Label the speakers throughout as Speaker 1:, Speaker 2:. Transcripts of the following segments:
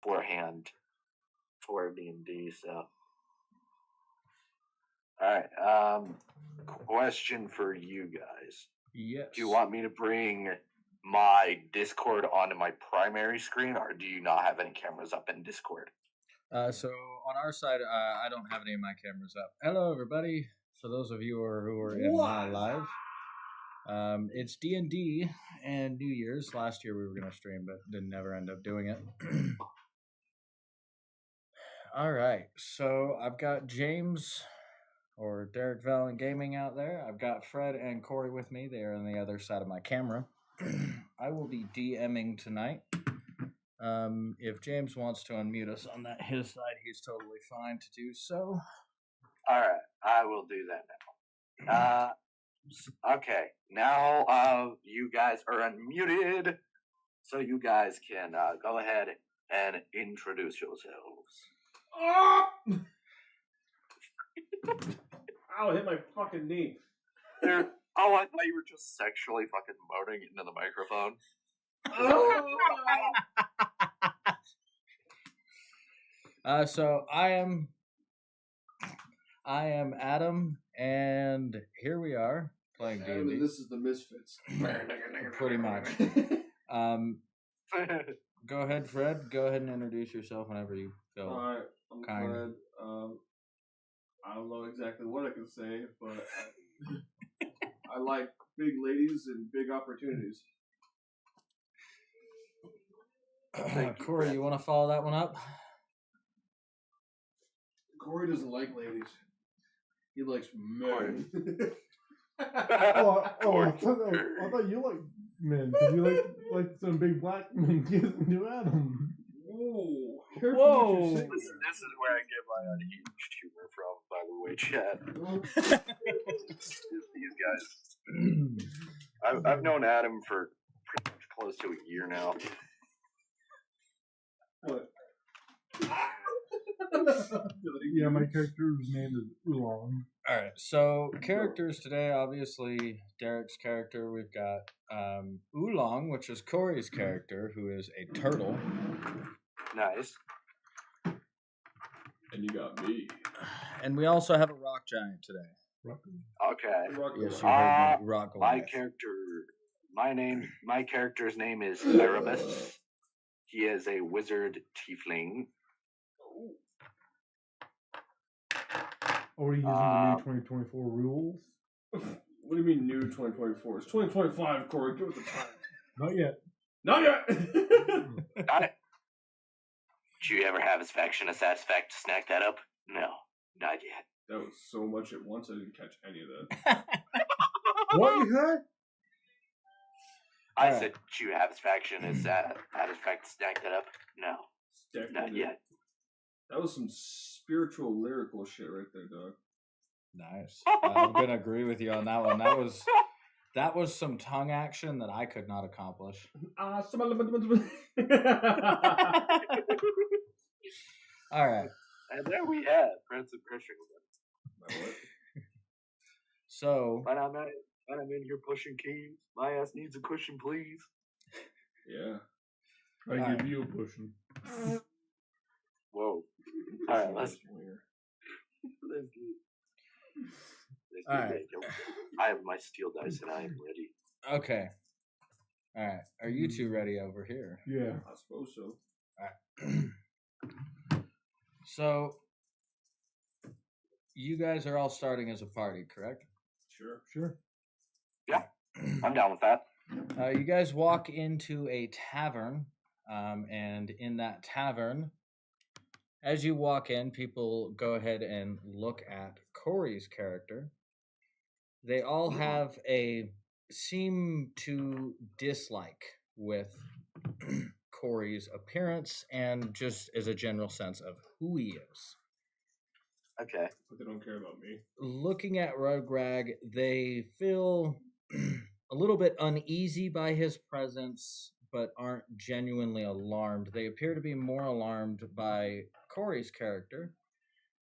Speaker 1: beforehand for D&D. So, all right. Question for you guys.
Speaker 2: Yes.
Speaker 1: Do you want me to bring my Discord onto my primary screen, or do you not have any cameras up in Discord?
Speaker 2: So on our side, I don't have any of my cameras up. Hello, everybody. For those of you who are in my live, it's D&D and New Year's. Last year we were going to stream, but didn't ever end up doing it. All right. So I've got James or Derek Valen Gaming out there. I've got Fred and Corey with me. They are on the other side of my camera. I will be DMing tonight. If James wants to unmute us on his side, he's totally fine to do so.
Speaker 1: All right, I will do that now. Okay, now you guys are unmuted, so you guys can go ahead and introduce yourselves.
Speaker 3: Ow, hit my fucking knee.
Speaker 1: I thought you were just sexually fucking moaning into the microphone.
Speaker 2: So I am Adam, and here we are playing D&D.
Speaker 3: And this is the Misfits.
Speaker 2: Pretty much. Go ahead, Fred. Go ahead and introduce yourself whenever you feel.
Speaker 3: All right, I'm
Speaker 2: kind.
Speaker 3: Fred. I don't know exactly what I can say, but I like big ladies and big opportunities.
Speaker 2: Corey, you want to follow that one up?
Speaker 3: Corey doesn't like ladies. He likes men.
Speaker 4: I thought you liked men. Because you like some big black men kissing you Adam.
Speaker 3: Whoa.
Speaker 2: Whoa.
Speaker 1: This is where I get my unhinged humor from, by the way, chat. These guys. I've known Adam for pretty much close to a year now.
Speaker 3: What?
Speaker 4: Yeah, my character's name is Oolong.
Speaker 2: Alright, so characters today, obviously, Derek's character, we've got Oolong, which is Corey's character, who is a turtle.
Speaker 1: Nice.
Speaker 3: And you got me.
Speaker 2: And we also have a rock giant today.
Speaker 1: Okay.
Speaker 2: Yes, you heard me. Rock
Speaker 1: my
Speaker 2: Goliath.
Speaker 1: My character's name is Erebus. He is a wizard tiefling.
Speaker 4: Are you using the new 2024 rules?
Speaker 3: What do you mean new 2024? It's 2025, Corey. Give us the time.
Speaker 4: Not yet.
Speaker 3: Not yet!
Speaker 1: Got it. Did you ever have a satisfact to snack that up? No, not yet.
Speaker 3: That was so much at once, I didn't catch any of that.
Speaker 4: What you said?
Speaker 1: I said, did you have a satisfact to snack that up? No, not yet.
Speaker 3: That was some spiritual, lyrical shit right there, dog.
Speaker 2: Nice. I'm going to agree with you on that one. That was some tongue action that I could not accomplish. All right.
Speaker 1: And there we have Prince of Persia.
Speaker 2: So,
Speaker 1: when I'm in here pushing keys, my ass needs a cushion, please.
Speaker 3: Yeah.
Speaker 4: I give you a pushing.
Speaker 1: Whoa. All right, let's do
Speaker 2: All right.
Speaker 1: I have my steel dice and I am ready.
Speaker 2: Okay. All right. Are you two ready over here?
Speaker 4: Yeah.
Speaker 3: I suppose so.
Speaker 2: All right. So, you guys are all starting as a party, correct?
Speaker 3: Sure.
Speaker 1: Yeah, I'm down with that.
Speaker 2: You guys walk into a tavern, and in that tavern, as you walk in, people go ahead and look at Corey's character. They all have seem to dislike with Corey's appearance and just as a general sense of who he is.
Speaker 1: Okay.
Speaker 3: But they don't care about me.
Speaker 2: Looking at Rugrag, they feel a little bit uneasy by his presence, but aren't genuinely alarmed. They appear to be more alarmed by Corey's character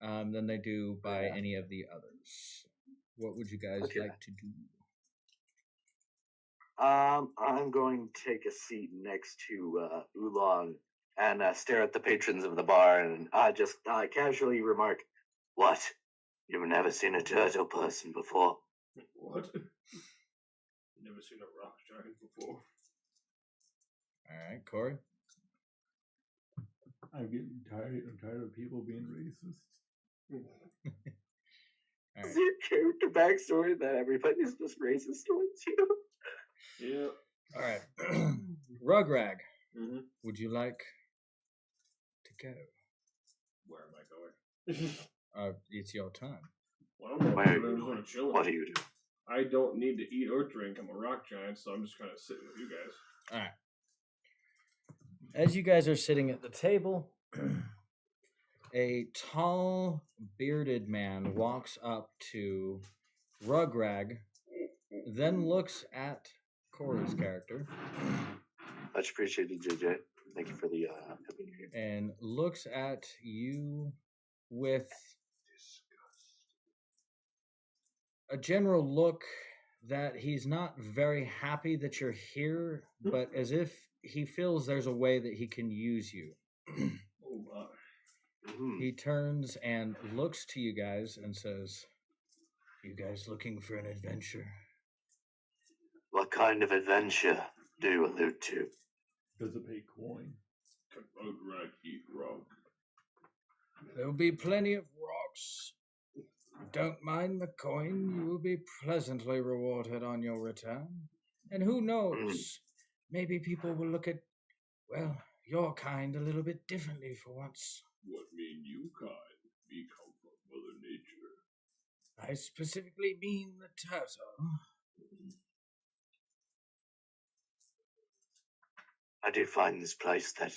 Speaker 2: than they do by any of the others. What would you guys like to do?
Speaker 1: I'm going to take a seat next to Oolong and stare at the patrons of the bar and just casually remark, "What? You've never seen a turtle person before?"
Speaker 3: What? Never seen a rock giant before.
Speaker 2: All right, Corey.
Speaker 4: I'm getting tired. I'm tired of people being racist.
Speaker 2: All
Speaker 1: Is
Speaker 2: right.
Speaker 1: your character backstory that everybody's just racist towards you?
Speaker 3: Yeah.
Speaker 2: All right. Rugrag,
Speaker 3: Mm-hmm.
Speaker 2: would you like to go?
Speaker 3: Where am I going?
Speaker 2: It's your turn.
Speaker 3: Well, I'm
Speaker 1: Where are
Speaker 3: just
Speaker 1: you
Speaker 3: going to chill.
Speaker 1: What do you do?
Speaker 3: I don't need to eat or drink. I'm a rock giant, so I'm just kind of sitting with you guys.
Speaker 2: All right. As you guys are sitting at the table, a tall, bearded man walks up to Rugrag, then looks at Corey's character,
Speaker 1: Much appreciated, JJ. Thank you for the Happy New Year.
Speaker 2: and looks at you with a general look that he's not very happy that you're here, but as if he feels there's a way that he can use you.
Speaker 3: Oh my.
Speaker 1: Mhm.
Speaker 2: He turns and looks to you guys and says, "You guys looking for an adventure?"
Speaker 1: What kind of adventure do you allude to?
Speaker 4: Does it pay coin?
Speaker 3: Can road rag eat rock?
Speaker 2: There'll be plenty of rocks. Don't mind the coin, you will be pleasantly rewarded on your return. And who knows, maybe people will look at, well, your kind a little bit differently for once.
Speaker 3: What mean you kind? We come from Mother Nature.
Speaker 2: I specifically mean the turtle.
Speaker 1: I do find this place that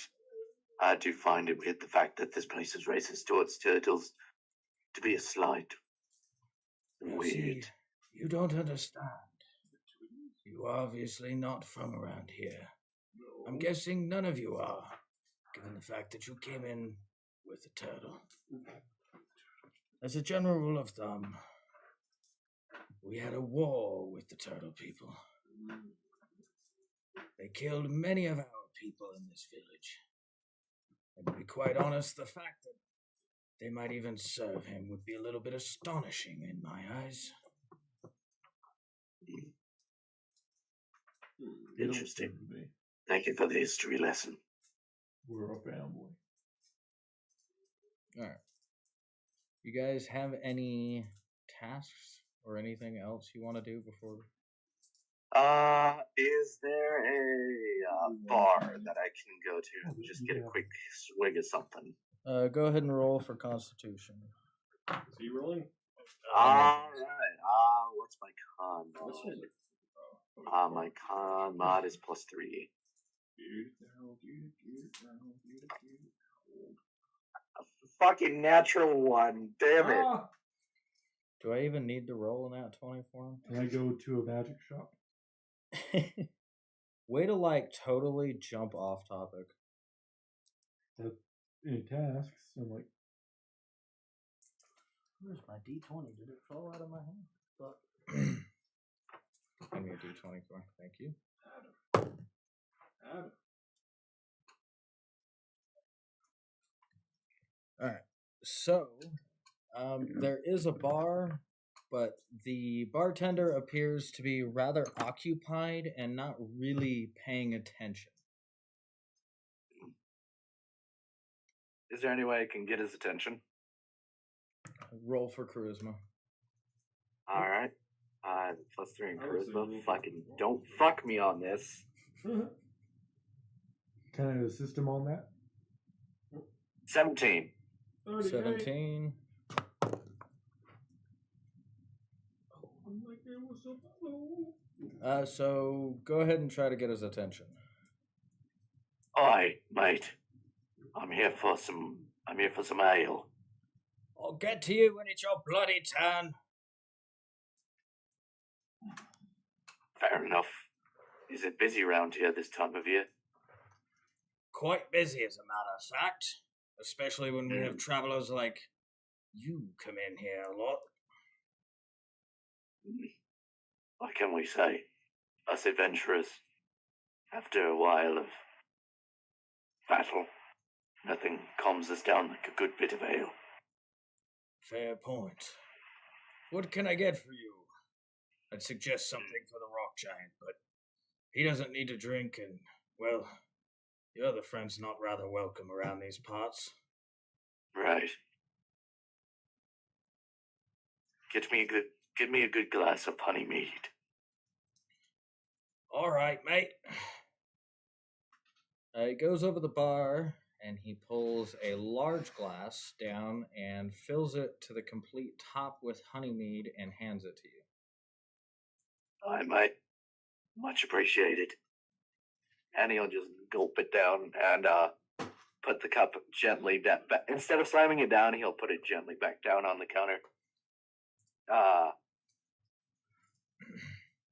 Speaker 1: I do find it weird the fact that this place is racist towards turtles to be a slight
Speaker 2: Now,
Speaker 1: weird.
Speaker 2: see, you don't understand. You are obviously not from around here.
Speaker 3: No.
Speaker 2: I'm guessing none of you are, given the fact that you came in with a turtle. As a general rule of thumb, we had a war with the turtle people. They killed many of our people in this village. And to be quite honest, the fact that they might even serve him would be a little bit astonishing in my eyes.
Speaker 4: They don't
Speaker 1: Interesting.
Speaker 4: serve me.
Speaker 1: Thank you for the history lesson.
Speaker 4: We're a family.
Speaker 2: All right. You guys have any tasks or anything else you want to do before?
Speaker 1: Is there a bar that I can go to and just get a quick swig of something?
Speaker 2: Go ahead and roll for Constitution.
Speaker 3: Is he rolling?
Speaker 1: Alright. What's my con
Speaker 3: This
Speaker 1: mod?
Speaker 3: one.
Speaker 1: My con mod is +3. A fucking natural one. Damn it.
Speaker 4: Ah!
Speaker 2: Do I even need to roll in that 20 for him?
Speaker 4: Can I go to a magic shop?
Speaker 2: Way to totally jump off topic.
Speaker 4: Any tasks? I'm like,
Speaker 2: Where's my D20? Did it fall out of my hand? Fuck. Give me a D20, Corey. Thank you.
Speaker 3: Adam.
Speaker 2: All right. So, there is a bar, but the bartender appears to be rather occupied and not really paying attention.
Speaker 1: Is there any way I can get his attention?
Speaker 2: Roll for charisma.
Speaker 1: Alright. +3 in
Speaker 3: I would say roll
Speaker 1: charisma.
Speaker 3: for
Speaker 1: Fucking
Speaker 3: charisma.
Speaker 1: don't fuck me on this.
Speaker 4: can I assist him on that?
Speaker 1: 17.
Speaker 3: 38.
Speaker 2: 17.
Speaker 3: I'm like, hey, what's up? Hello.
Speaker 2: So go ahead and try to get his attention.
Speaker 1: Oi, mate. I'm here for some ale.
Speaker 2: I'll get to you when it's your bloody turn.
Speaker 1: Fair enough. Is it busy around here this time of year?
Speaker 2: Quite busy, as a matter of fact. Especially when we have travelers like you come in here a lot.
Speaker 1: What can we say? Us adventurers, after a while of battle, Nothing calms us down like a good bit of ale.
Speaker 2: Fair point. What can I get for you? I'd suggest something for the rock giant, but he doesn't need a drink, and, well, your other friend's not rather welcome around these parts.
Speaker 1: Right. Get me a good glass of honey mead.
Speaker 2: All right, mate. He goes over the bar and he pulls a large glass down and fills it to the complete top with honey mead and hands it to you.
Speaker 1: I might. Much appreciated. And he'll just gulp it down and put the cup gently down. Instead of slamming it down, he'll put it gently back down on the counter.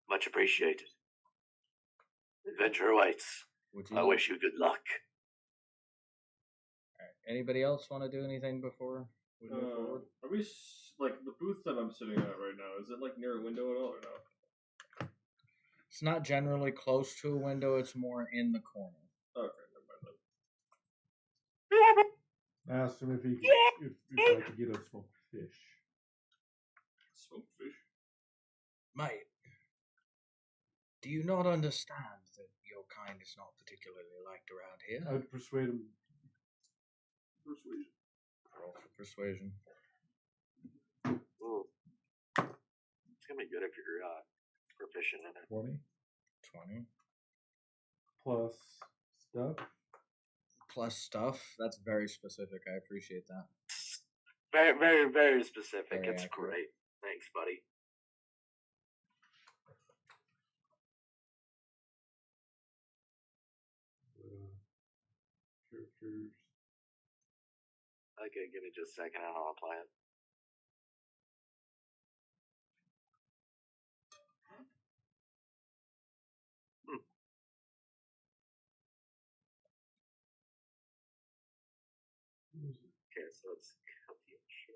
Speaker 1: Much appreciated. Adventure awaits. I wish you good luck.
Speaker 2: Alright. Anybody else want to do anything before we move forward?
Speaker 3: Are we like the booth that I'm sitting at right now? Is it like near a window at all or no?
Speaker 2: It's not generally close to a window, it's more in the corner.
Speaker 3: Okay, never mind then.
Speaker 4: I asked him if he could, if I could get a smoked fish.
Speaker 3: Smoked fish.
Speaker 2: Mate, do you not understand that your kind is not particularly liked around here?
Speaker 4: I'd persuade him.
Speaker 3: Persuasion.
Speaker 2: Roll for persuasion.
Speaker 1: Ooh. It's gonna be good if you're proficient in it.
Speaker 4: 20
Speaker 2: 20.
Speaker 4: plus stuff.
Speaker 2: Plus stuff. That's very specific. I appreciate that.
Speaker 1: Very, very, very specific.
Speaker 2: Very
Speaker 1: It's
Speaker 2: accurate.
Speaker 1: great. Thanks, buddy.
Speaker 4: Characters.
Speaker 1: Okay, give me just a second and I'll apply it. Okay, so let's cut the shell.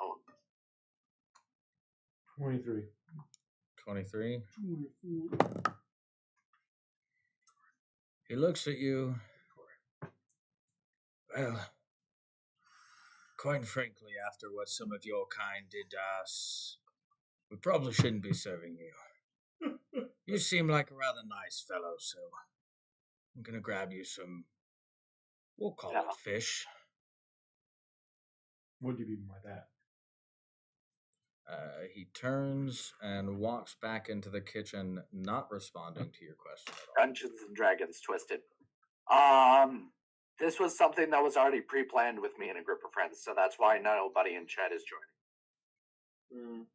Speaker 1: Oh,
Speaker 4: 23.
Speaker 2: 23. He looks at you. Well, quite frankly, after what some of your kind did to us, we probably shouldn't be serving you. You seem like a rather nice fellow, so I'm gonna grab you some, we'll call
Speaker 1: Yeah.
Speaker 2: it fish.
Speaker 4: What do you mean by that?
Speaker 2: He turns and walks back into the kitchen, not responding to your question at all.
Speaker 1: Dungeons and Dragons Twisted. This was something that was already pre-planned with me and a group of friends, so that's why nobody in chat is joining.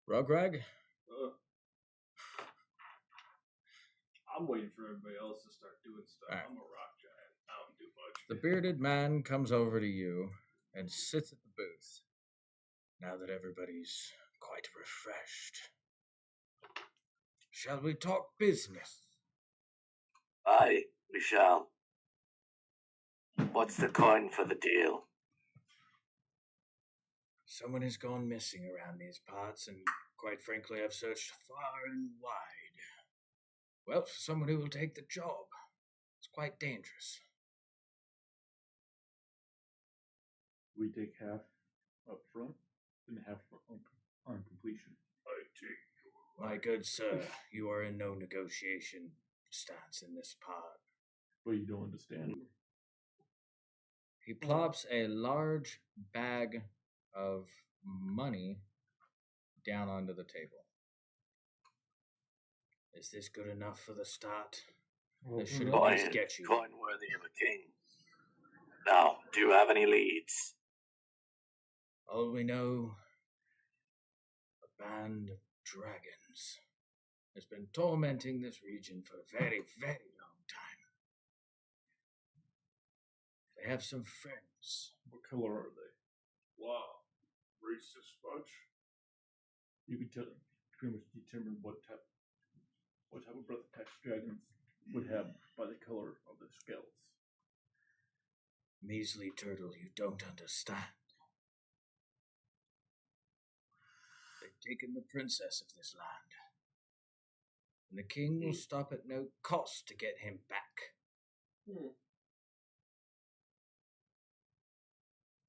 Speaker 2: Rugrag?
Speaker 3: I'm waiting for everybody else to start doing stuff.
Speaker 2: Alright.
Speaker 3: I'm a rock giant. I don't do much.
Speaker 2: The bearded man comes over to you and sits at the booth. Now that everybody's quite refreshed, shall we talk business?
Speaker 1: Aye, we shall. What's the coin for the deal?
Speaker 2: Someone has gone missing around these parts, and quite frankly, I've searched far and wide. Well, for someone who will take the job, it's quite dangerous.
Speaker 4: We take half up front and half on completion.
Speaker 3: I take
Speaker 2: My good sir, you are in no negotiation stance in this part.
Speaker 4: But you don't understand.
Speaker 2: He plops a large bag of money down onto the table. Is this good enough for the start?
Speaker 4: Well,
Speaker 2: This should
Speaker 4: mm,
Speaker 2: at
Speaker 1: Coin,
Speaker 2: least get you.
Speaker 1: coin worthy of a king. Now, do you have any leads?
Speaker 2: All we know, a band of dragons has been tormenting this region for a very, very long time. They have some friends.
Speaker 4: what color are they?
Speaker 3: wow. Racist bunch.
Speaker 4: You can pretty much determine what type of breath attached dragons would have by the color of their scales.
Speaker 2: Measly turtle, you don't understand. They've taken the princess of this land. and the king will stop at no cost to get him back.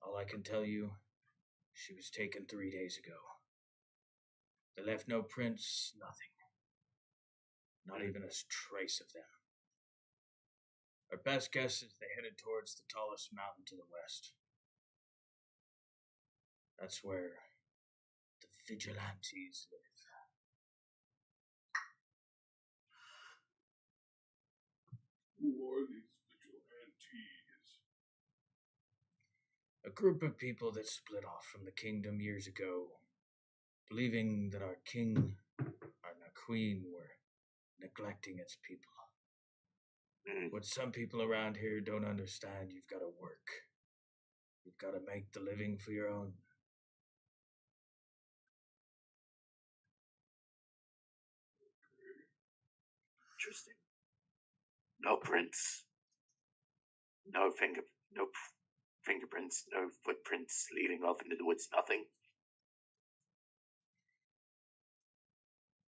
Speaker 2: All I can tell you, she was taken 3 days ago. They left no prints, nothing. Not even a trace of them. Our best guess is they headed towards the tallest mountain to the west. That's where the vigilantes live.
Speaker 3: Who are these vigilantes?
Speaker 2: A group of people that split off from the kingdom years ago, believing that our king and our queen were neglecting its people. What some people around here don't understand, you've got to work. You've got to make the living for your own.
Speaker 1: Interesting. No prints. No fingerprints, no footprints leading off into the woods, nothing.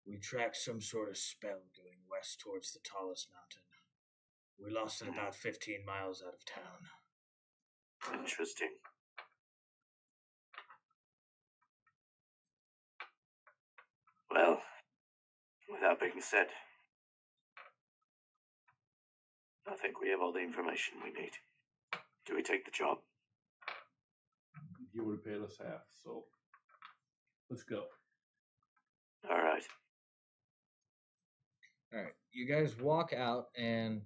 Speaker 2: We tracked some sort of spell going west towards the tallest mountain. We lost it about 15 miles out of town.
Speaker 1: Interesting. Well, with that being said, I think we have all the information we need. Do we take the job?
Speaker 4: He would have paid us half, so let's go.
Speaker 1: All right.
Speaker 2: All right, you guys walk out, and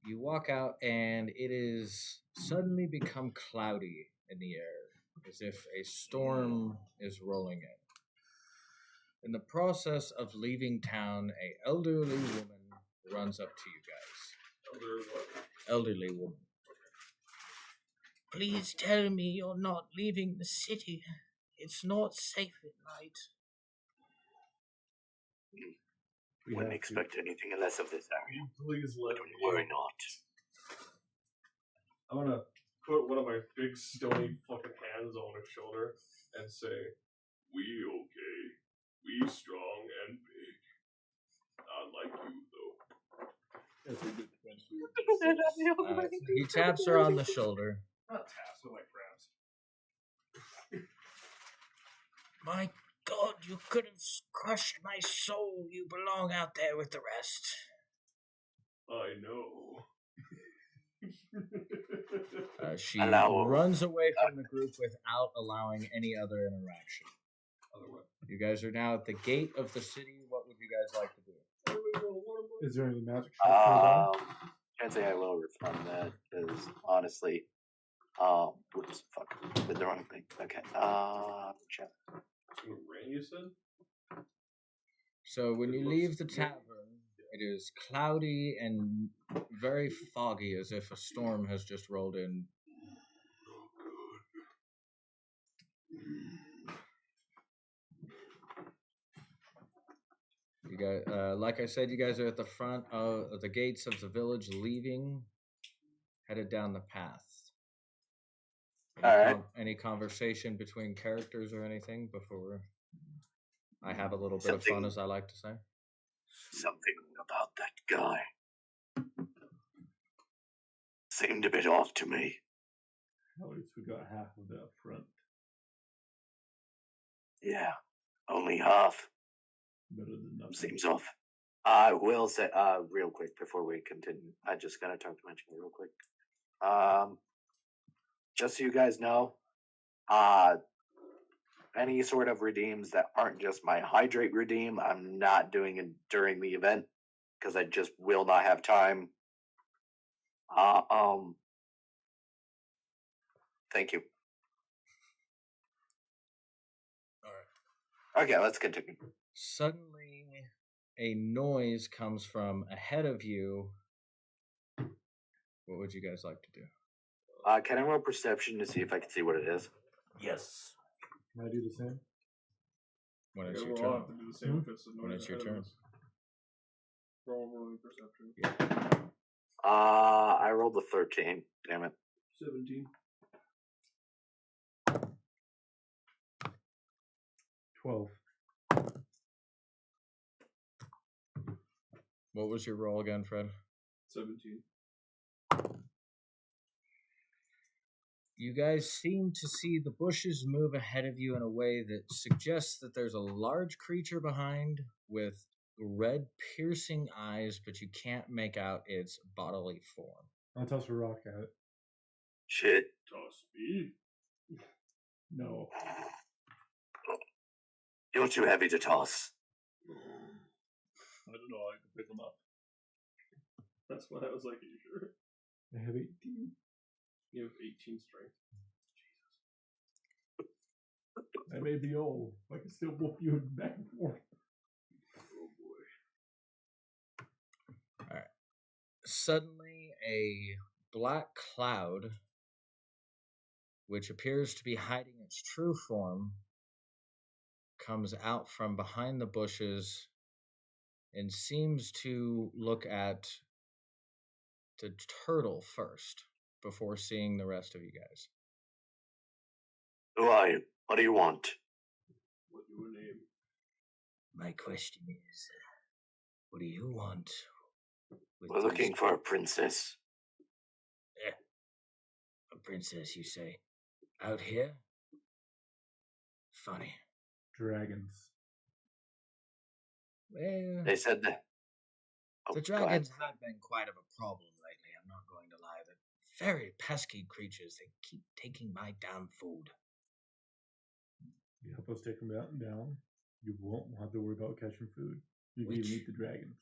Speaker 2: it is suddenly become cloudy in the air, as if a storm is rolling in. In the process of leaving town, a elderly woman runs up to you guys. Elderly woman. Please tell me you're not leaving the city. It's not safe at night.
Speaker 1: We wouldn't expect anything less of this area.
Speaker 3: Please let
Speaker 1: Don't
Speaker 3: me.
Speaker 1: worry not.
Speaker 3: I'm gonna put one of my big stony fucking hands on her shoulder and say, "We okay? We strong and big. Not like you though."
Speaker 4: That's a good friend.
Speaker 2: He taps her on the shoulder.
Speaker 3: Not taps, but like grabs.
Speaker 2: My God, you could have crushed my soul. You belong out there with the rest.
Speaker 3: I know.
Speaker 2: She
Speaker 1: Allow-
Speaker 2: runs away from the group without allowing any other interaction. You guys are now at the gate of the city. What would you guys like to do?
Speaker 4: Is there any magic shop
Speaker 1: Can't say I will respond to that, because honestly, whoops, fuck, did the wrong thing. Okay, check.
Speaker 3: Rain, you said?
Speaker 2: So when you leave the tavern, it is cloudy and very foggy, as if a storm has just rolled in. You guys, like I said, you guys are at the front of the gates of the village, leaving, headed down the path. Any conversation between characters or anything before I have a little bit of fun, as I like to say?
Speaker 1: Something about that guy seemed a bit off to me.
Speaker 4: At least we got half of that front.
Speaker 1: Yeah, only half.
Speaker 4: Better than nothing.
Speaker 1: Seems off. I will say, real quick before we continue, I just gotta talk to mention real quick. Just so you guys know, any sort of redeems that aren't just my hydrate redeem, I'm not doing it during the event because I just will not have time. Thank you.
Speaker 2: All right.
Speaker 1: Okay, let's continue.
Speaker 2: Suddenly, a noise comes from ahead of you. What would you guys like to do?
Speaker 1: Can I roll perception to see if I can see what it is?
Speaker 2: Yes.
Speaker 4: Can I do the same?
Speaker 2: When it's
Speaker 3: Yeah,
Speaker 2: your
Speaker 3: we'll all
Speaker 2: turn.
Speaker 3: have to do the same if it's the
Speaker 2: When
Speaker 3: noise
Speaker 2: it's your
Speaker 3: ahead of
Speaker 2: turn.
Speaker 3: us. Rolling perception.
Speaker 2: Yeah.
Speaker 1: I rolled a 13. Damn it.
Speaker 3: 17.
Speaker 4: 12.
Speaker 2: What was your roll again, Fred?
Speaker 3: 17.
Speaker 2: You guys seem to see the bushes move ahead of you in a way that suggests that there's a large creature behind with red piercing eyes, but you can't make out its bodily form.
Speaker 4: I'll toss a rock at it.
Speaker 1: Shit.
Speaker 3: Toss me.
Speaker 4: No.
Speaker 1: You're too heavy to toss.
Speaker 4: I don't know. I can pick them up.
Speaker 3: That's what I was like, are you sure?
Speaker 4: I have 18.
Speaker 3: You have 18 strength.
Speaker 4: I may be old. I can still whoop you back and forth.
Speaker 3: Oh boy.
Speaker 2: Suddenly, a black cloud, which appears to be hiding its true form, comes out from behind the bushes and seems to look at the turtle first before seeing the rest of you guys.
Speaker 1: Who are you? What do you want?
Speaker 3: What's your name?
Speaker 2: My question is, what do you want?
Speaker 1: We're looking for a princess.
Speaker 2: A princess, you say? Out here? Funny.
Speaker 4: Dragons.
Speaker 2: Well,
Speaker 1: They said that. Oh,
Speaker 2: the
Speaker 1: go ahead.
Speaker 2: dragons have been quite of a problem lately, I'm not going to lie. They're very pesky creatures. They keep taking my damn food.
Speaker 4: You help us take them out and down. You won't have to worry about catching food. You can even
Speaker 2: Which-
Speaker 4: eat the dragons.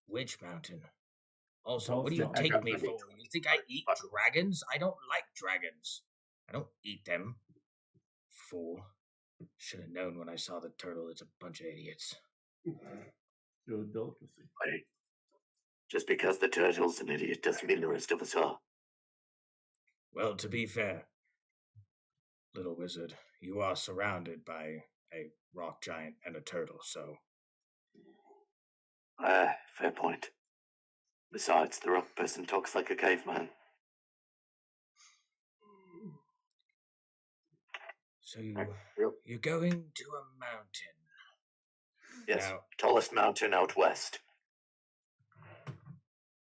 Speaker 2: Which mountain? Also,
Speaker 4: Tell
Speaker 2: what
Speaker 4: us
Speaker 2: do you
Speaker 4: the
Speaker 2: take
Speaker 1: echo
Speaker 2: me
Speaker 1: for me.
Speaker 2: for? You think I eat dragons? I don't like dragons. I don't eat them. Fool. Should have known when I saw the turtle. It's a bunch of idiots.
Speaker 4: Still a delicacy.
Speaker 1: Wait. Just because the turtle's an idiot doesn't mean the rest of us are.
Speaker 2: Well, to be fair, little wizard, you are surrounded by a rock giant and a turtle, so
Speaker 1: Fair point. Besides, the rock person talks like a caveman.
Speaker 2: so
Speaker 1: Yep.
Speaker 2: you're going to a mountain.
Speaker 1: Yes,
Speaker 2: Now,
Speaker 1: tallest mountain out west.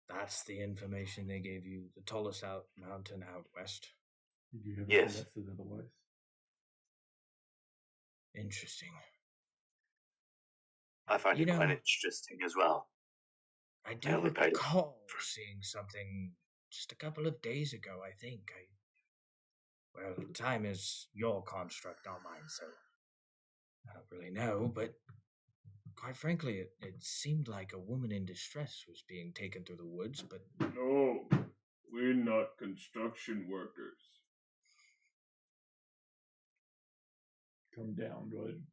Speaker 2: that's the information they gave you. The tallest mountain out west.
Speaker 4: Did you have
Speaker 1: Yes.
Speaker 4: anything that says otherwise?
Speaker 2: Interesting.
Speaker 1: I find
Speaker 2: You
Speaker 1: it quite
Speaker 2: know-
Speaker 1: interesting as well.
Speaker 2: I do
Speaker 1: only paid it.
Speaker 2: recall seeing something just a couple of days ago, I think. Well, time is your construct, not mine, so I don't really know, but quite frankly, it seemed like a woman in distress was being taken through the woods, but
Speaker 3: No, we're not construction workers.
Speaker 4: Come down, go ahead.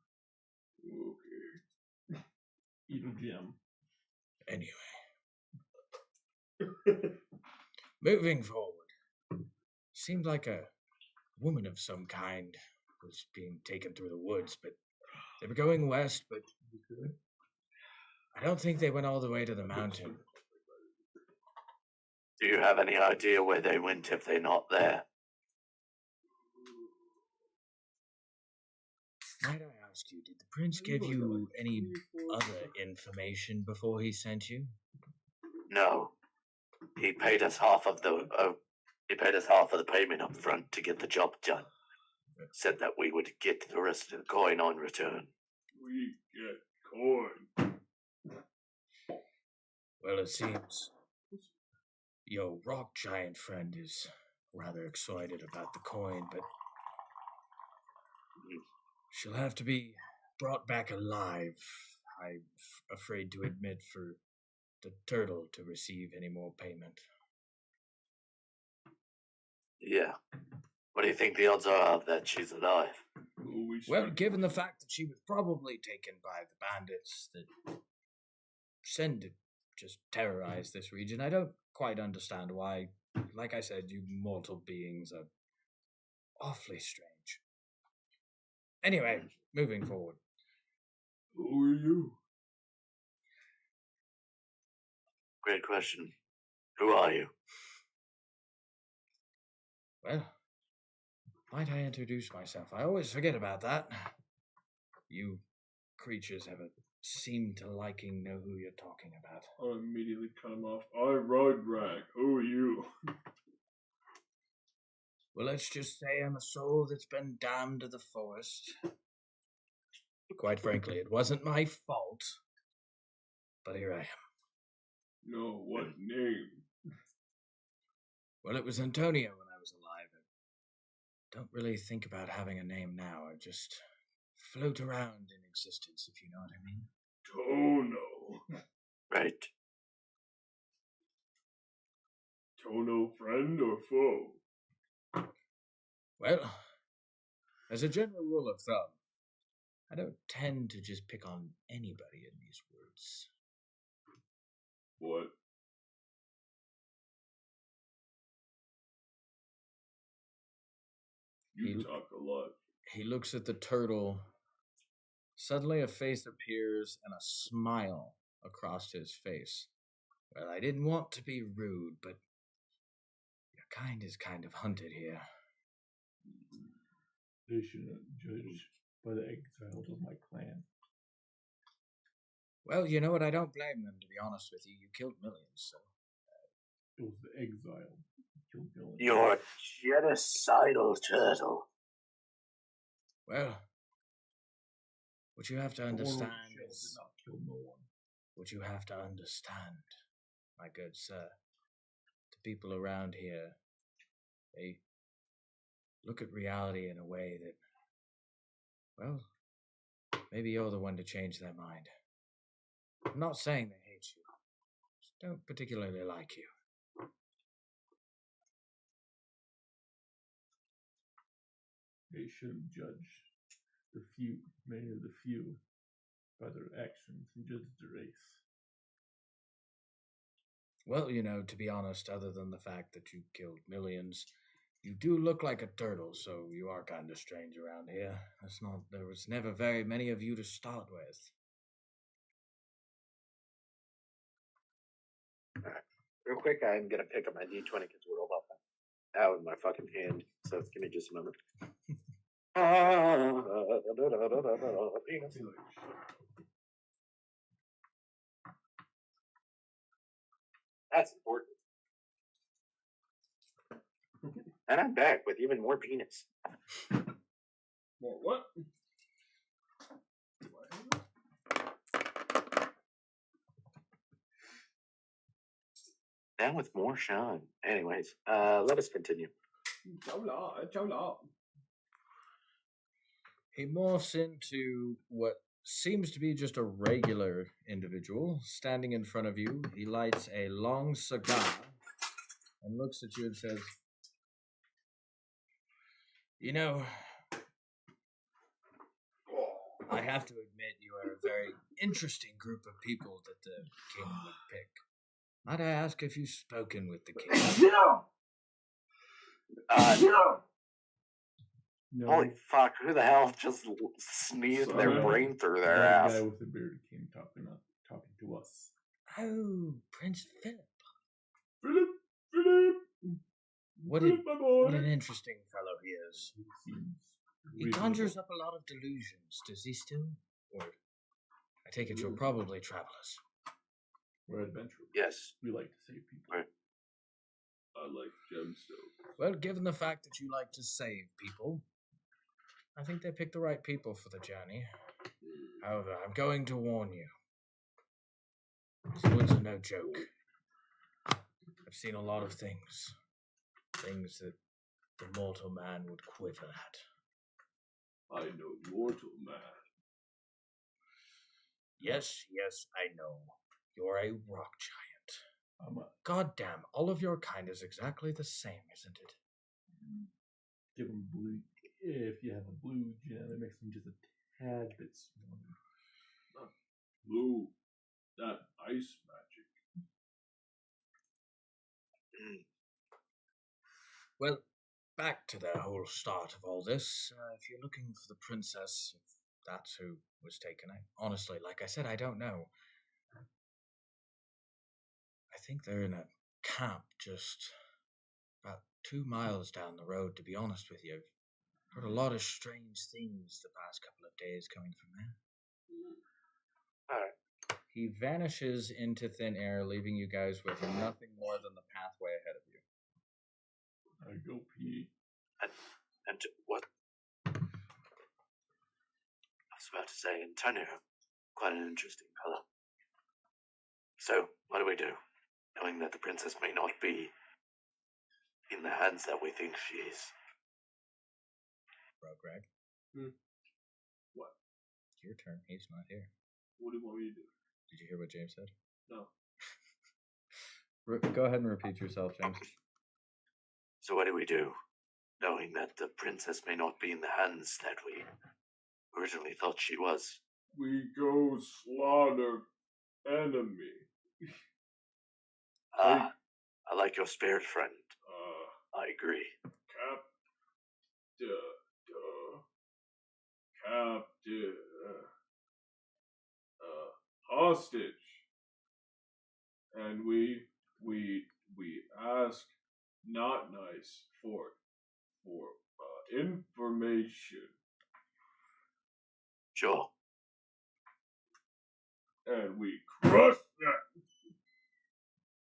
Speaker 3: Okay.
Speaker 4: Eat a gem.
Speaker 2: anyway. Moving forward, seemed like a woman of some kind was being taken through the woods, but they were going west, but
Speaker 4: You good?
Speaker 2: I don't think they went all the way to the mountain.
Speaker 1: Do you have any idea where they went if they're not there?
Speaker 2: Might I ask you, did the prince give you any other information before he sent you?
Speaker 1: No. He paid us half of the payment up front to get the job done. Said that we would get the rest of the coin on return.
Speaker 3: We get corn.
Speaker 2: Well, it seems your rock giant friend is rather excited about the coin, but she'll have to be brought back alive, I'm afraid to admit, for the turtle to receive any more payment.
Speaker 1: Yeah. What do you think the odds are of that she's alive?
Speaker 3: Oh, we
Speaker 2: Well,
Speaker 3: should-
Speaker 2: given the fact that she was probably taken by the bandits that send to just terrorize this region, I don't quite understand why. Like I said, you mortal beings are awfully strange. Anyway, moving forward.
Speaker 3: Who are you?
Speaker 1: Great question. Who are you?
Speaker 2: Well, might I introduce myself? I always forget about that. You creatures have a seem to liking know who you're talking about.
Speaker 3: I'll immediately cut him off. I ride rag. Who are you?
Speaker 2: Well, let's just say I'm a soul that's been damned to the forest. Quite frankly, it wasn't my fault. But here I am.
Speaker 3: No, what name?
Speaker 2: Well, it was Antonio when I was alive. I don't really think about having a name now. I just float around in existence, if you know what I mean.
Speaker 3: Tono.
Speaker 1: Right.
Speaker 3: Tono, friend or foe?
Speaker 2: Well, as a general rule of thumb, I don't tend to just pick on anybody in these woods.
Speaker 3: What? You
Speaker 2: He-
Speaker 3: talk a lot.
Speaker 2: He looks at the turtle. Suddenly a face appears and a smile across his face. Well, I didn't want to be rude, but your kind is kind of hunted here.
Speaker 4: They shouldn't judge by the exiles of my clan.
Speaker 2: Well, you know what? I don't blame them, to be honest with you. You killed millions, so.
Speaker 4: It was the exile who killed villains.
Speaker 1: You're genocidal turtle.
Speaker 2: Well, what you have to
Speaker 4: The Orlok
Speaker 2: understand
Speaker 4: Shell
Speaker 2: is.
Speaker 4: did not kill no one.
Speaker 2: What you have to understand, my good sir, the people around here, they look at reality in a way that, well, maybe you're the one to change their mind. I'm not saying they hate you, just don't particularly like you.
Speaker 4: They shouldn't judge the few, many of the few, by their actions and judge the race.
Speaker 2: Well, you know, to be honest, other than the fact that you killed millions, you do look like a turtle, so you are kind of strange around here. There was never very many of you to start with.
Speaker 1: Real quick, I'm gonna pick up my D20 because we're all up out in my fucking hand. So give me just a moment. Penis. That's important. And I'm back with even more penis.
Speaker 3: More what?
Speaker 1: Down with more Sean. Anyways, let us continue.
Speaker 3: Chola.
Speaker 2: He morphs into what seems to be just a regular individual standing in front of you. He lights a long cigar and looks at you and says, "You know, I have to admit you are a very interesting group of people that the king would pick. Might I ask if you've spoken with the king?"
Speaker 4: No,
Speaker 1: Holy fuck, who the hell just sneezed their
Speaker 3: Sorry.
Speaker 1: brain through their
Speaker 4: that
Speaker 1: ass?
Speaker 4: guy with the beard came talking to us.
Speaker 2: Oh, Prince Philip.
Speaker 3: Philip.
Speaker 2: What
Speaker 3: Philip, my boy.
Speaker 2: What an interesting fellow he is.
Speaker 4: He seems
Speaker 2: He conjures up a lot of delusions. Does he still? Or I take it you're probably travelers.
Speaker 4: We're adventurers.
Speaker 1: Yes.
Speaker 4: We like to save people.
Speaker 1: Right.
Speaker 3: I like gemstones.
Speaker 2: Well, given the fact that you like to save people, I think they picked the right people for the journey. However, I'm going to warn you. These woods are no joke. I've seen a lot of things. Things that the mortal man would quiver at.
Speaker 3: I know mortal man.
Speaker 2: Yes, I know. You're a rock giant.
Speaker 4: I'm a,
Speaker 2: God damn, all of your kind is exactly the same, isn't it?
Speaker 4: give him blue. If you have a blue gem, it makes them just a tad bit smaller.
Speaker 3: Blue. That ice magic.
Speaker 2: Well, back to the whole start of all this. If you're looking for the princess, if that's who was taken, honestly, like I said, I don't know. I think they're in a camp just about 2 miles down the road, to be honest with you. I've heard a lot of strange things the past couple of days coming from there.
Speaker 1: Alright.
Speaker 2: He vanishes into thin air, leaving you guys with nothing more than the pathway ahead of you.
Speaker 4: I go pee.
Speaker 1: And what? I was about to say, Antonio, quite an interesting color. So, what do we do? Knowing that the princess may not be in the hands that we think she is.
Speaker 2: Bro, Greg.
Speaker 3: What?
Speaker 2: Your turn. He's not here.
Speaker 3: What do you want me to do?
Speaker 2: Did you hear what James said?
Speaker 3: No.
Speaker 2: Go ahead and repeat yourself, James.
Speaker 1: So what do we do? Knowing that the princess may not be in the hands that we originally thought she was.
Speaker 3: We go slaughter enemy.
Speaker 1: I like your spirit, friend. I agree.
Speaker 3: Captain, hostage, and we ask not nice for information,
Speaker 1: Sure.
Speaker 3: and we crush that.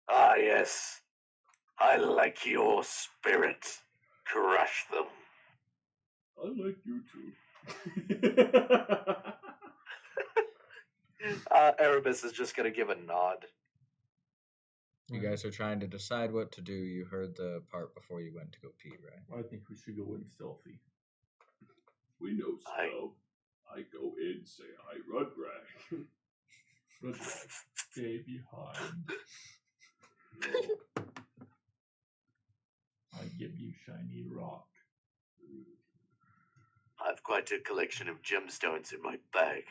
Speaker 1: Ah, yes. I like your spirit. Crush them.
Speaker 3: I like you too.
Speaker 1: Erebus is just gonna give a nod.
Speaker 2: You guys are trying to decide what to do. You heard the part before you went to go pee, right?
Speaker 4: I think we should go in stealthy.
Speaker 3: We know
Speaker 1: I-
Speaker 3: stuff. I go in, say hi, Rudrag.
Speaker 4: Let's stay behind. I give you shiny rock.
Speaker 1: I've quite a collection of gemstones in my bag,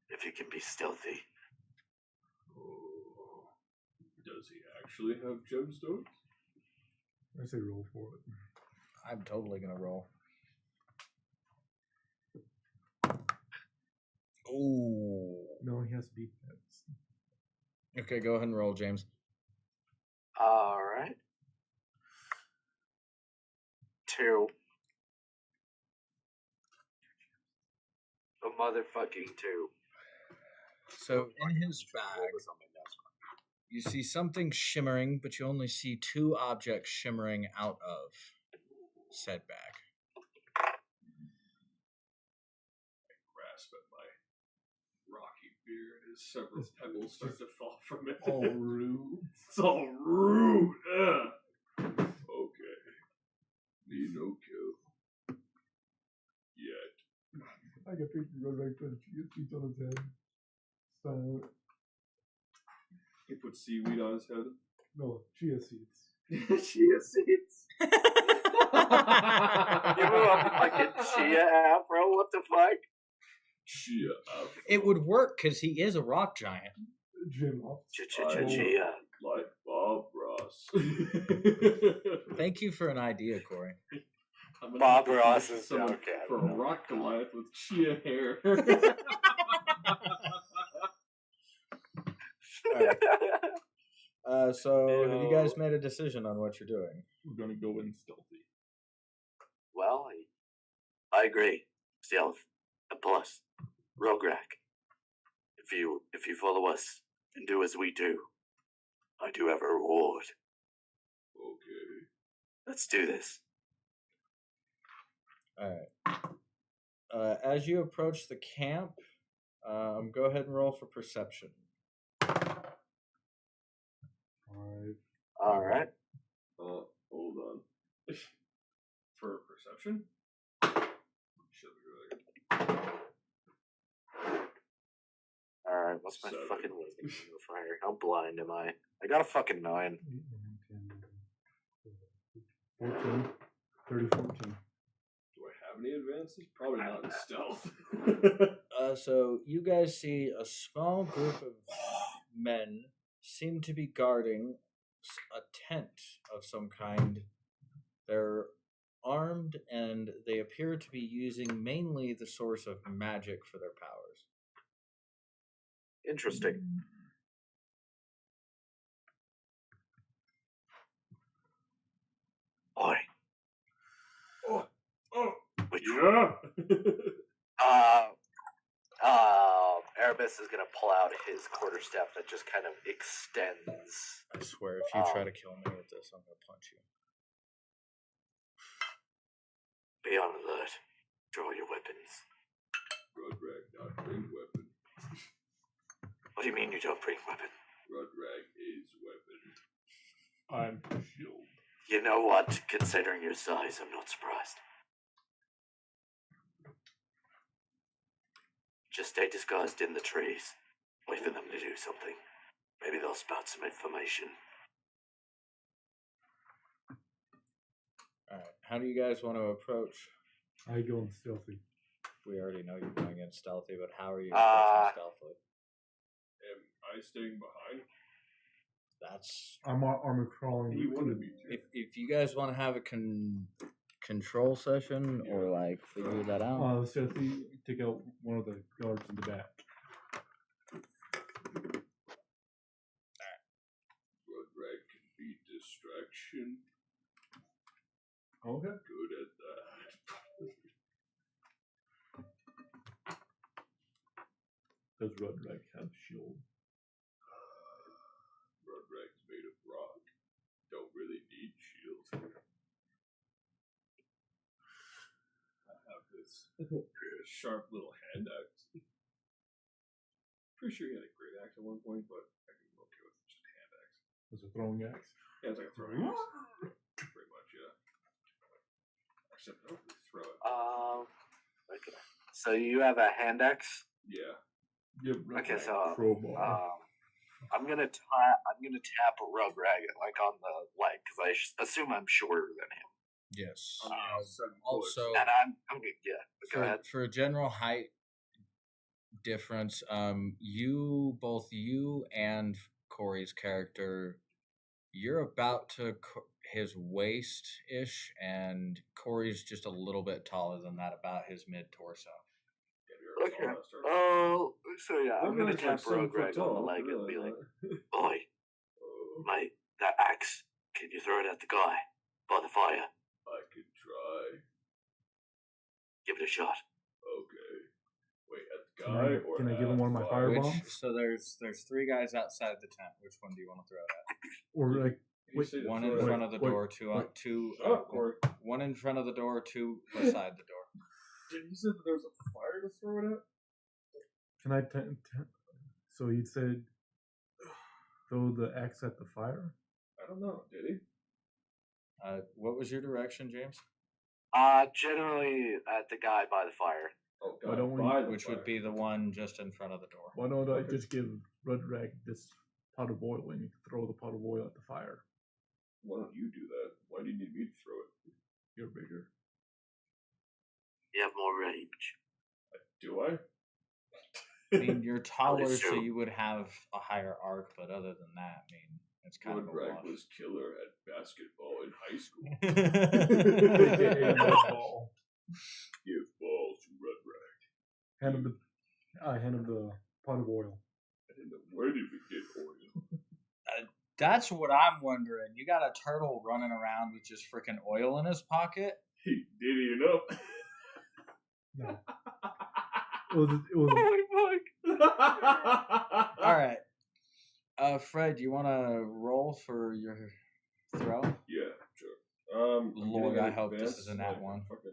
Speaker 1: if you can be stealthy.
Speaker 3: Oh, does he actually have gemstones?
Speaker 4: I say roll for it.
Speaker 2: I'm totally gonna roll. Ooh.
Speaker 4: No, he has defense.
Speaker 2: Okay, go ahead and roll, James.
Speaker 1: Alright. 2. A motherfucking 2.
Speaker 2: So in his bag, you see something shimmering, but you only see 2 objects shimmering out of said bag.
Speaker 3: Grasp at my rocky beard as several pebbles start to fall from it.
Speaker 4: All rude.
Speaker 3: It's all rude. Okay. Me no kill. Yet.
Speaker 4: I can picture Rudrag trying to get seats on his head. So,
Speaker 3: He put seaweed on his head.
Speaker 4: no, chia seeds.
Speaker 3: Chia seeds.
Speaker 1: Give him a fucking chia afro, what the fuck?
Speaker 3: Chia.
Speaker 2: It would work because he is a rock giant.
Speaker 4: Jim off.
Speaker 1: Chia.
Speaker 3: Like Bob Ross.
Speaker 2: Thank you for an idea, Corey.
Speaker 3: I'm gonna
Speaker 1: Bob
Speaker 3: have to
Speaker 1: Ross
Speaker 3: find
Speaker 1: is
Speaker 3: someone
Speaker 1: okay.
Speaker 3: for a rock Goliath with chia hair.
Speaker 2: So have you guys made a decision on what you're doing?
Speaker 4: We're gonna go in stealthy.
Speaker 1: Well, I agree. Stealth. A plus. Rograk. If you follow us and do as we do, I do have a reward.
Speaker 3: Okay.
Speaker 1: Let's do this.
Speaker 2: Alright. As you approach the camp, go ahead and roll for perception.
Speaker 4: 5.
Speaker 1: Alright.
Speaker 3: Hold on. For perception? Should be really good.
Speaker 1: Alright, what's my
Speaker 3: 7.
Speaker 1: fucking wisdom modifier? How blind am I? I got a fucking 9.
Speaker 4: 8, 9, 10, 14. 30, 14.
Speaker 3: Do I have any advances? Probably not in stealth.
Speaker 2: So you guys see a small group of men seem to be guarding a tent of some kind. They're armed and they appear to be using mainly the source of magic for their powers.
Speaker 1: Interesting. Oi.
Speaker 3: Oh,
Speaker 1: Which
Speaker 3: yeah.
Speaker 1: Erebus is gonna pull out his quarterstaff that just kind of extends.
Speaker 2: I swear, if you try to kill me with this, I'm gonna punch you.
Speaker 1: Be on alert. Draw your weapons.
Speaker 3: Rudrag not bring weapon.
Speaker 1: What do you mean you don't bring weapon?
Speaker 3: Rudrag is weapon.
Speaker 4: I'm the shield.
Speaker 1: You know what? Considering your size, I'm not surprised. Just stay disguised in the trees. Wait for them to do something. Maybe they'll spout some information.
Speaker 2: All right. How do you guys want to approach?
Speaker 5: I go in stealthy.
Speaker 2: We already know you're going in stealthy, but how are you
Speaker 1: Uh,
Speaker 2: approaching stealthily?
Speaker 3: Am I staying behind?
Speaker 2: That's
Speaker 5: I'm armor crawling.
Speaker 3: He wanted me to.
Speaker 2: if you guys want to have a control session or like figure that out.
Speaker 5: Stealthy, take out one of the guards in the back.
Speaker 3: Rudrag can be distraction.
Speaker 5: Okay.
Speaker 3: Good at that.
Speaker 5: Does Rudrag have shield?
Speaker 3: Rudrag's made of rock. Don't really need shields. I have this sharp little hand axe. Pretty sure he had a great axe at one point, but I think I'm okay with just a hand axe.
Speaker 5: Does a throwing axe?
Speaker 3: Yeah, it's like a throwing axe. Pretty much, yeah. Except I don't really throw it.
Speaker 1: Okay. So you have a hand axe.
Speaker 3: Yeah.
Speaker 5: Yeah,
Speaker 1: Okay, so
Speaker 5: crowbar.
Speaker 1: I'm gonna tap Rudrag like on the leg because I assume I'm shorter than him,
Speaker 2: Yes.
Speaker 3: Also,
Speaker 2: Also,
Speaker 1: and I'm gonna Go ahead.
Speaker 2: for a general height difference, both you and Corey's character, you're about to his waist ish, and Corey's just a little bit taller than that, about his mid torso.
Speaker 1: Okay. Oh, so yeah, I'm gonna
Speaker 3: Rudrag's
Speaker 1: tap
Speaker 3: like 7 foot
Speaker 1: Rudrag on the
Speaker 3: tall,
Speaker 1: leg and
Speaker 3: really,
Speaker 1: be like,
Speaker 3: huh?
Speaker 1: "Oi, mate, that axe. Can you throw it at the guy by the fire?
Speaker 3: I could try.
Speaker 1: Give it a shot."
Speaker 3: Okay. Wait, at the
Speaker 5: Can
Speaker 3: guy
Speaker 5: I-
Speaker 3: or
Speaker 5: can I give him
Speaker 3: at
Speaker 5: one of my
Speaker 3: fire?
Speaker 5: fire
Speaker 2: Which,
Speaker 5: bombs?
Speaker 2: so there's 3 guys outside the tent. Which one do you want to throw it at?
Speaker 5: Or like,
Speaker 3: You
Speaker 5: wait,
Speaker 3: say to
Speaker 2: One
Speaker 3: throw
Speaker 2: in
Speaker 3: it
Speaker 2: front
Speaker 3: at-
Speaker 2: of the
Speaker 5: wait,
Speaker 2: door, two
Speaker 5: wait.
Speaker 2: two.
Speaker 3: Shut up, Corey.
Speaker 2: One in front of the door, 2 beside the door.
Speaker 3: Did you say that there was a fire to throw it at?
Speaker 5: can I? So he said, throw the axe at the fire.
Speaker 3: I don't know. Did he?
Speaker 2: What was your direction, James?
Speaker 1: Generally at the guy by the fire.
Speaker 3: Oh,
Speaker 5: Why
Speaker 3: God.
Speaker 5: don't we-
Speaker 3: by the
Speaker 2: Which
Speaker 3: fire.
Speaker 2: would be the one just in front of the door.
Speaker 5: Why don't I
Speaker 3: Okay.
Speaker 5: just give Rudrag this pot of oil and throw the pot of oil at the fire?
Speaker 3: Why don't you do that? Why do you need me to throw it?
Speaker 5: You're bigger.
Speaker 1: You have more range.
Speaker 3: Do I?
Speaker 2: I mean, you're taller, so
Speaker 1: assume.
Speaker 2: you would have a higher arc, but other than that, I mean, it's kind of a
Speaker 3: Rudrag
Speaker 2: wash.
Speaker 3: was killer at basketball in high school.
Speaker 5: AKA mud ball.
Speaker 3: Give balls to Rudrag.
Speaker 5: Hand him the pot of oil.
Speaker 3: And where did we get oil?
Speaker 2: That's what I'm wondering. You got a turtle running around with just freaking oil in his pocket?
Speaker 3: He did it enough.
Speaker 5: No. It was
Speaker 2: All right. Fred, you want to roll for your throw?
Speaker 3: Yeah, sure. I'm
Speaker 2: Lord,
Speaker 3: getting
Speaker 2: I
Speaker 3: an
Speaker 2: hope this
Speaker 3: advance,
Speaker 2: isn't that one.
Speaker 3: fucking-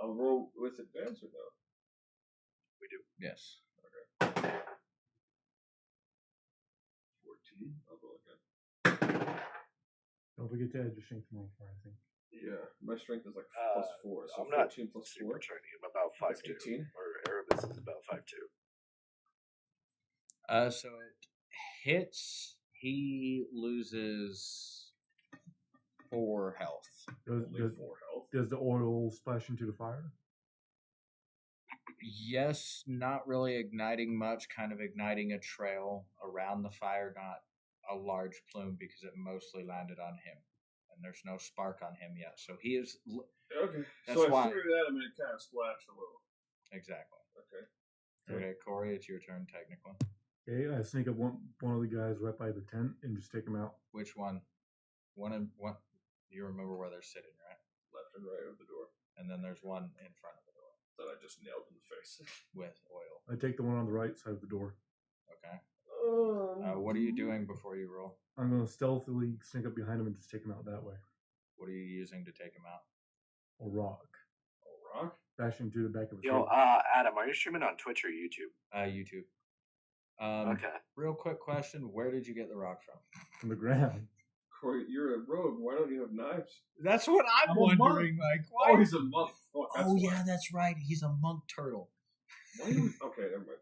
Speaker 3: I'll roll with advance or no?
Speaker 2: Yes.
Speaker 3: 14. I'll roll again.
Speaker 5: Don't forget to add your strength modifier, I think.
Speaker 3: Yeah, my strength is like plus 4, so
Speaker 1: I'm not
Speaker 3: 14 plus 4.
Speaker 1: super tiny. I'm about
Speaker 3: That's
Speaker 1: 5'2",
Speaker 3: 18.
Speaker 1: or Erebus is about 5'2".
Speaker 2: So it hits. He loses 4 health.
Speaker 3: Only 4 health.
Speaker 5: Does the oil splash into the fire?
Speaker 2: Yes, not really igniting much, kind of igniting a trail around the fire, not a large plume because it mostly landed on him. And there's no spark on him yet. So he is.
Speaker 3: Okay,
Speaker 2: That's
Speaker 3: so I
Speaker 2: why-
Speaker 3: figured that and it kind of splashed a little.
Speaker 2: Exactly.
Speaker 3: Okay.
Speaker 2: Okay, Corey, it's your turn technically.
Speaker 5: Okay, I sneak up one of the guys right by the tent and just take him out.
Speaker 2: Which one? One. You remember where they're sitting, right?
Speaker 3: Left and right of the door.
Speaker 2: And then there's one in front of the door.
Speaker 3: that I just nailed in the face.
Speaker 2: with oil.
Speaker 5: I take the one on the right side of the door.
Speaker 2: Okay. What are you doing before you roll?
Speaker 5: I'm gonna stealthily sneak up behind him and just take him out that way.
Speaker 2: What are you using to take him out?
Speaker 5: A rock.
Speaker 3: A rock?
Speaker 5: Bashing through the back of his
Speaker 1: Yo,
Speaker 5: head.
Speaker 1: Adam, are you streaming on Twitch or YouTube?
Speaker 2: YouTube.
Speaker 1: Okay.
Speaker 2: Real quick question: where did you get the rock from?
Speaker 5: From the ground.
Speaker 3: Corey, you're a rogue. Why don't you have knives?
Speaker 2: That's what I'm
Speaker 5: I'm a monk.
Speaker 2: wondering. Like, why?
Speaker 3: Oh, he's a monk. Fuck, that's
Speaker 2: Oh
Speaker 3: why.
Speaker 2: yeah, that's right. He's a monk turtle.
Speaker 3: Why you... Okay, never mind.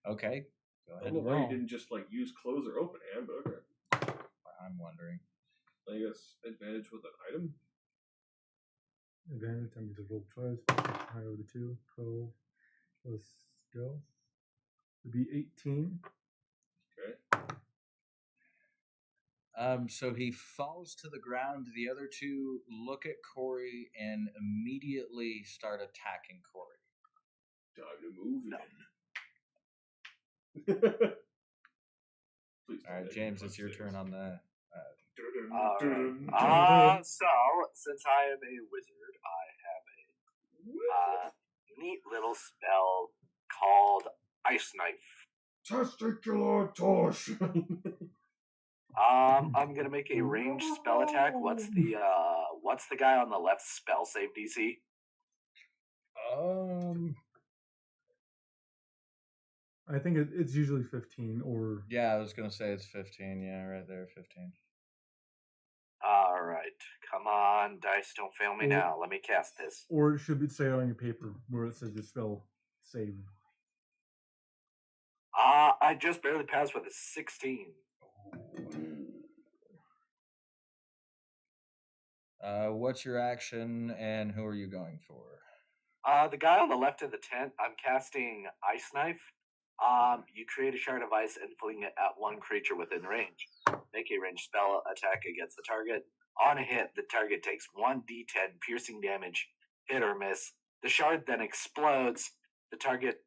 Speaker 2: Okay, go
Speaker 3: I
Speaker 2: ahead
Speaker 3: don't know
Speaker 2: and
Speaker 3: why you
Speaker 2: roll.
Speaker 3: didn't just like use close or open hand, but okay.
Speaker 2: I'm wondering.
Speaker 3: I guess advantage with an item.
Speaker 5: Advantage, I need to roll twice. Higher over the 2. 12 plus stealth. Would be 18.
Speaker 3: Okay.
Speaker 2: So he falls to the ground. The other two look at Corey and immediately start attacking Corey.
Speaker 3: Time to move
Speaker 1: No.
Speaker 3: in. Please.
Speaker 2: All right, James, it's your turn on the.
Speaker 1: So, since I am a wizard, I have a neat little spell called Ice Knife.
Speaker 3: Testicular torsion.
Speaker 1: I'm gonna make a ranged spell attack. What's the guy on the left spell save DC?
Speaker 5: I think it's usually 15 or.
Speaker 2: Yeah, I was gonna say it's 15. Yeah, right there, 15.
Speaker 1: All right, come on, dice, don't fail me now. Let me cast this.
Speaker 5: Or it should say on your paper where it says your spell save.
Speaker 1: I just barely passed with a 16.
Speaker 2: What's your action and who are you going for?
Speaker 1: The guy on the left of the tent, I'm casting Ice Knife. You create a shard of ice and fling it at one creature within range. Make a ranged spell attack against the target. On a hit, the target takes 1d10 piercing damage, hit or miss. The shard then explodes. The target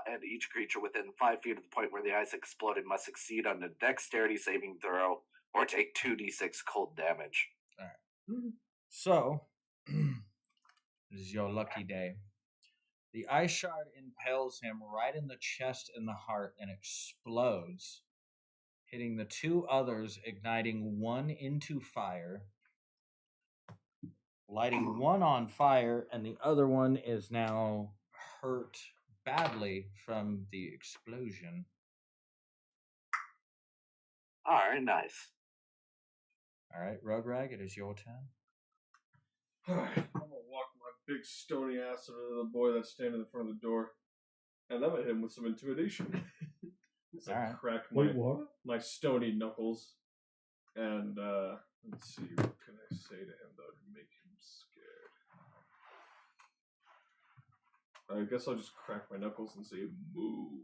Speaker 1: and each creature within 5 feet of the point where the ice exploded must succeed on a dexterity saving throw or take 2d6 cold damage.
Speaker 2: So, this is your lucky day. The ice shard impales him right in the chest and the heart and explodes, hitting the two others, igniting one into fire, lighting one on fire, and the other one is now hurt badly from the explosion.
Speaker 1: All right, nice.
Speaker 2: All right, Rugrag, it is your turn.
Speaker 3: Alright, I'm gonna walk my big stony ass over to the boy that's standing in front of the door. And I'm gonna hit him with some intimidation. So I
Speaker 2: Alright.
Speaker 3: crack
Speaker 5: Wait, what?
Speaker 3: my stony knuckles. And let's see, what can I say to him that would make him scared? I guess I'll just crack my knuckles and say move.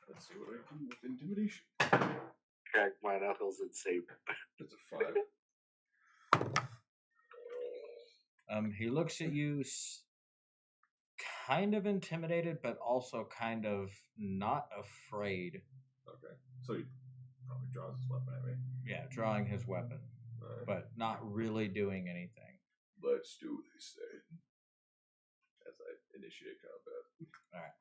Speaker 3: Let's see what I do with intimidation.
Speaker 1: Crack my knuckles and say,
Speaker 3: That's a 5.
Speaker 2: He looks at you kind of intimidated, but also kind of not afraid.
Speaker 3: Okay. So he probably draws his weapon at me.
Speaker 2: Yeah, drawing his weapon,
Speaker 3: Alright.
Speaker 2: but not really doing anything.
Speaker 3: Let's do this then. As I initiate combat.
Speaker 2: Alright.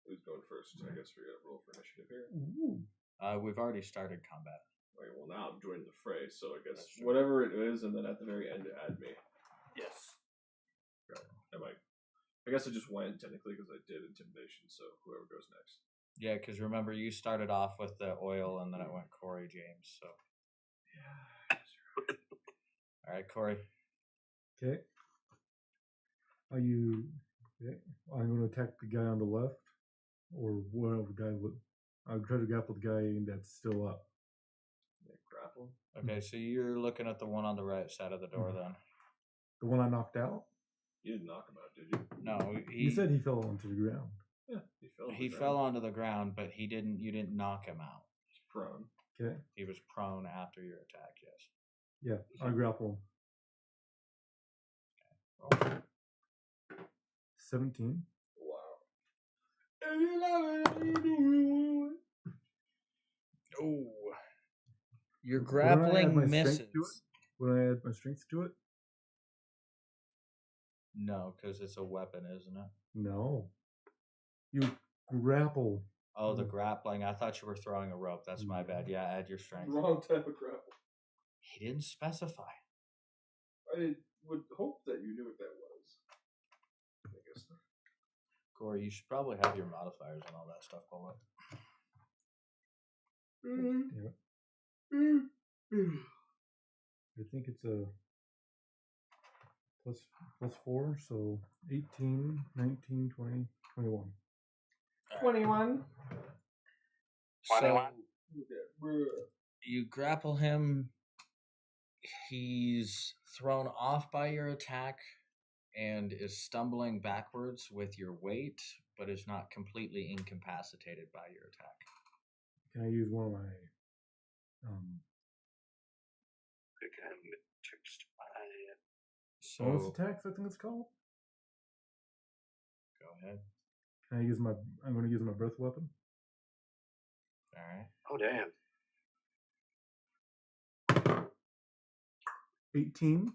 Speaker 3: Who's going first? I guess we're gonna roll for initiative here.
Speaker 5: Ooh.
Speaker 2: We've already started combat.
Speaker 3: Okay, well now I'm joining the fray, so I guess
Speaker 2: That's true.
Speaker 3: whatever it is, and then at the very end add me.
Speaker 1: yes.
Speaker 3: I guess I just went technically because I did intimidation, so whoever goes next.
Speaker 2: Yeah, because remember, you started off with the oil, and then it went Corey James. So,
Speaker 3: Yeah.
Speaker 2: all right, Corey.
Speaker 5: Okay. Are you? Okay. I'm going to attack the guy on the left, or whatever the guy would. I'll try to grapple the guy that's still up.
Speaker 3: Yeah, grapple.
Speaker 2: Okay, so you're looking at the one on the right side of the door, then.
Speaker 5: The one I knocked out.
Speaker 3: You didn't knock him out, did you?
Speaker 2: No,
Speaker 5: You said he fell onto the ground.
Speaker 3: Yeah, he fell.
Speaker 2: he fell onto the ground, but he didn't. You didn't knock him out.
Speaker 3: He's prone.
Speaker 5: Okay.
Speaker 2: He was prone after your attack. Yes.
Speaker 5: Yeah, I grapple
Speaker 2: Roll.
Speaker 5: him. 17.
Speaker 3: Wow. And you love it, and you do it.
Speaker 2: Oh. Your
Speaker 5: Would I add my
Speaker 2: grappling
Speaker 5: strength
Speaker 2: misses.
Speaker 5: to it? Would I add my strength to it?
Speaker 2: No, because it's a weapon, isn't it?
Speaker 5: No. You grapple.
Speaker 2: Oh, the
Speaker 5: Mm.
Speaker 2: grappling. I thought you were throwing a rope. That's my bad. Yeah, add your strength.
Speaker 3: Wrong type of grapple.
Speaker 2: He didn't specify.
Speaker 3: I would hope that you knew what that was. I guess not.
Speaker 2: Corey, you should probably have your modifiers and all that stuff pulled up.
Speaker 5: Yeah. I think it's a plus 4, so 18, 19, 20, 21.
Speaker 6: 21.
Speaker 1: 21.
Speaker 2: You grapple him. He's thrown off by your attack and is stumbling backwards with your weight, but is not completely incapacitated by your attack.
Speaker 5: Can I use one of my
Speaker 1: Again, text
Speaker 2: So
Speaker 5: bonus attacks? I think it's called.
Speaker 2: go ahead.
Speaker 5: Can I use my? I'm going to use my breath weapon.
Speaker 2: All right.
Speaker 1: Oh, damn.
Speaker 5: 18.